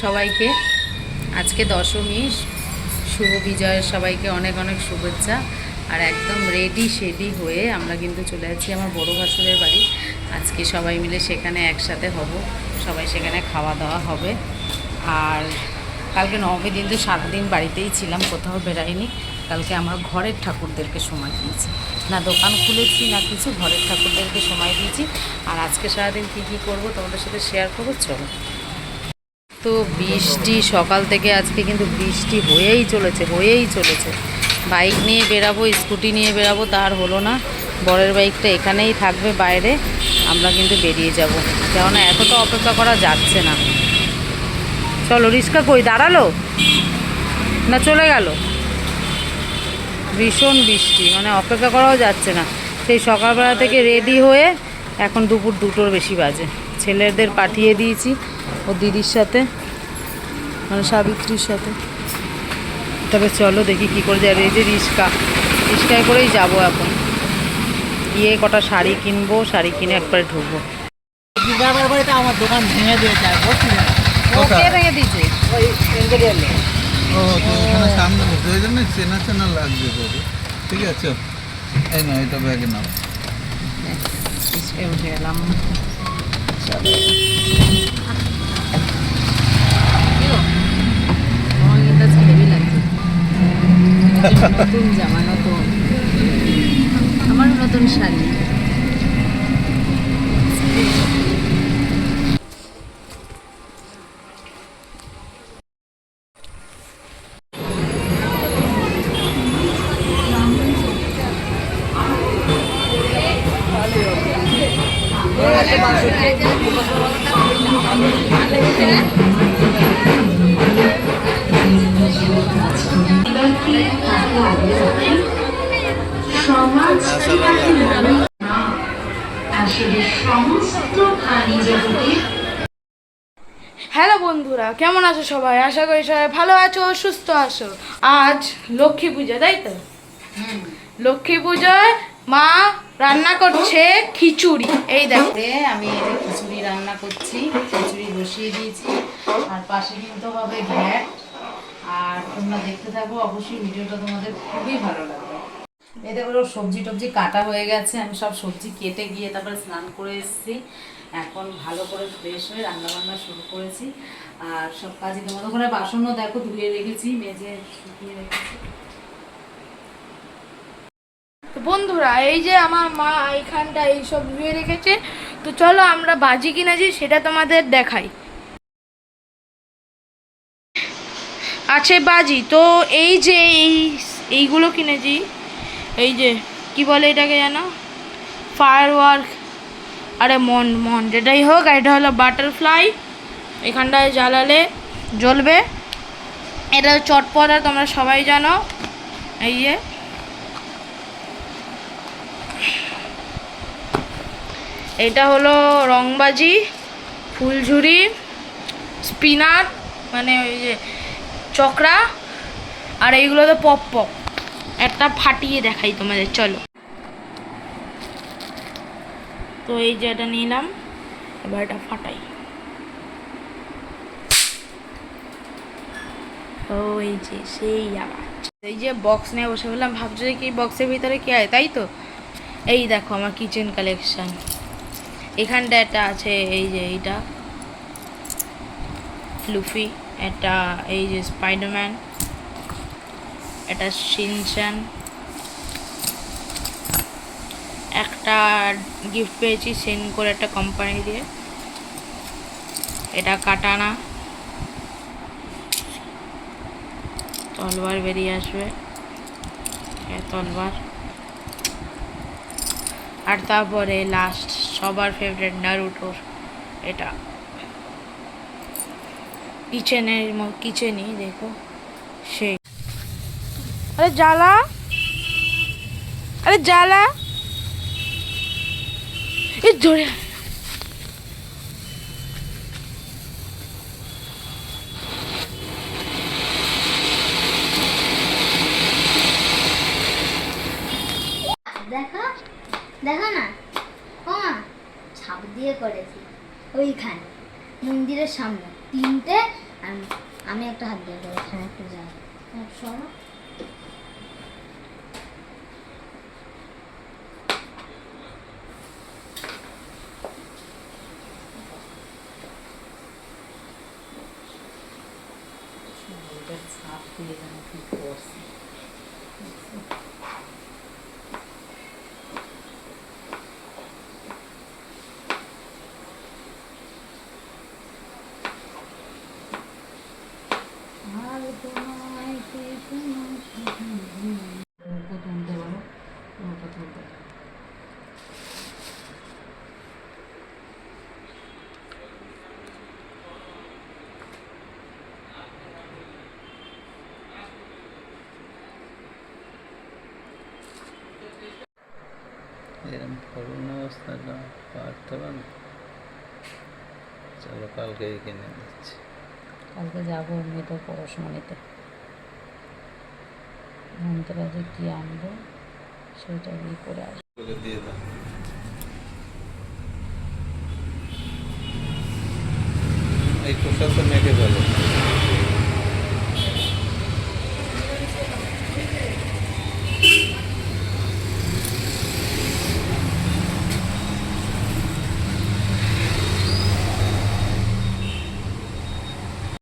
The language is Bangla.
সবাইকে। আজকে দশমী, শুভ বিজয়ের সবাইকে অনেক অনেক শুভেচ্ছা। আর একদম রেডি শেডি হয়ে আমরা কিন্তু চলে যাচ্ছি আমার বড় ভাসুরের বাড়ি। আজকে সবাই মিলে সেখানে একসাথে হব, সবাই সেখানে খাওয়া দাওয়া হবে। আর কালকে নবমী দিন তো সারাদিন বাড়িতেই ছিলাম, কোথাও বেরাইনি। কালকে আমার ঘরের ঠাকুরদেরকে সময় দিয়েছি, না দোকান খুলেছি না কিছু, ঘরের ঠাকুরদেরকে সময় দিয়েছি। আর আজকে সারাদিন কী কী করবো তোমাদের সাথে শেয়ার করবো, চলো। তো বৃষ্টি সকাল থেকে আজকে কিন্তু বৃষ্টি হয়েই চলেছে। বাইক নিয়ে বেরাবো, স্কুটি নিয়ে বেরাবো, তার হলো না। বরের বাইকটা এখানেই থাকবে বাইরে, আমরা কিন্তু বেরিয়ে যাব, কেননা এত তো অপেক্ষা করা যাচ্ছে না। চলো, রিক্সা কই দাঁড়ালো না চলে গেল? ভীষণ বৃষ্টি, মানে অপেক্ষা করাও যাচ্ছে না। সেই সকালবেলা থেকে রেডি হয়ে এখন দুপুর 2টোর বেশি বাজে। ছেলেদের পাঠিয়ে দিয়েছি ও দিদির সাথে, মানে সাবিত্রীর সাথে। তবে চলো দেখি কী করে যাবে। এই যে রিক্সায় করেই যাবো এখন। গিয়ে কটা শাড়ি কিনবো, শাড়ি কিনে একবারে ঢুকবো। আমার দোকান ভেঙে দিয়েছে, ভেঙে দিয়েছে ও তো এখানে সামনে বসে, ওই জন্য চেনা চেনা লাগছে তোকে। ঠিক আছে, এই না এটা ব্যাগে নাও। উঠে গেলাম। নতুন জামা, আমার নতুন শাড়ি। হ্যালো বন্ধুরা, কেমন আছো সবাই? আশা করি সবাই ভালো আছো, সুস্থ আছো। আজ লক্ষ্মী পূজা, তাই তো? লক্ষ্মী পূজায় মা রান্না করছে খিচুড়ি। এই দেখো, আমি এই যে খিচুড়ি রান্না করছি, খিচুড়ি বসিয়ে দিয়েছি। আর পাশে কিন্তু হবে ঘ্যাট। আর তোমরা দেখতে থাকো, অবশ্যই ভিডিওটা তোমাদের খুবই ভালো লাগবে। এই দেখো সবজি টবজি কাটা হয়ে গেছে, আমি সব সবজি কেটে গিয়ে তারপরে স্নান করে এসেছি। এখন ভালো করে ফ্রেশ হয়ে রান্নাবান্না শুরু করেছি। আর সব কাজই তোমাদের ওখানে বাসনও দেখো ধুয়ে রেখেছি, মেজে শুকিয়ে রেখেছি। তো বন্ধুরা, এই যে আমার মা এইখানটা এইসব ধুয়ে রেখেছে। তো চলো আমরা বাজি কিনেছি সেটা তোমাদের দেখাই। আছে বাজি, তো এই যে এইগুলো কিনেছি। এই যে কি বলে এটাকে জানো? ফায়ার ওয়ার্ক, আরে মন যেটাই হোক, এটা হলো বাটারফ্লাই। এখানটায় জ্বালালে জ্বলবে। এটা চটপট, আর তোমরা সবাই জানো। এই যে এটা হলো রংবাজি, ফুলঝুরি, স্পিনার, মানে ওই যে চক্রা। আর এইগুলো তো পপ পপ। একটা ফাটিয়ে দেখাই তোমাদের, চলো। তো এই যে এটা নিলাম, এবার এটা ফাটাই। ওই যে সেই আওয়াজ। এই যে বক্স নিয়ে বসে বললাম, ভাবছো যে কি বক্সের ভিতরে কি আছে, তাই তো? এই দেখো আমার কিচেন কালেকশন। এখানটা একটা আছে, এই যে এইটা লুফি, একটা এই যে স্পাইডারম্যান, এটা শিনচ্যান, একটা গিফট পেয়েছি সেন্ড করে একটা কোম্পানি দিয়ে, এটা কাটানা, তলবার বেরিয়ে আসবে, তলবার। আর তারপরে লাস্ট সবার ফেভারিট নারুটোর এটা কিচেনই দেখো সেই। আরে জ্বালা, এই ধরে। দেখো দেখো না, ও মা ছাপ দিয়ে করেছি ওইখানে মন্দিরের সামনে 3টে, আর আমি একটা হাত দিয়ে দেবো, হ্যাঁ একটু যায় সরো। ছাপ দিয়ে যেন কি করছে। আর তোমায় কে তোমার নৌকো তুলতে পারো, নৌকো তুলতে পারো। এরকম করুন অবস্থাটা পারতে পারেন। চলো কালকেই কিনে দিচ্ছি। কালকে যাবো এমনিতেও পড়াশোনা নিতে, ধনতেরাসে কী আনবো সেটা দিয়ে করে আসবো। করে দিয়ে দাও। এই খোসা তো মেখে ফেলো।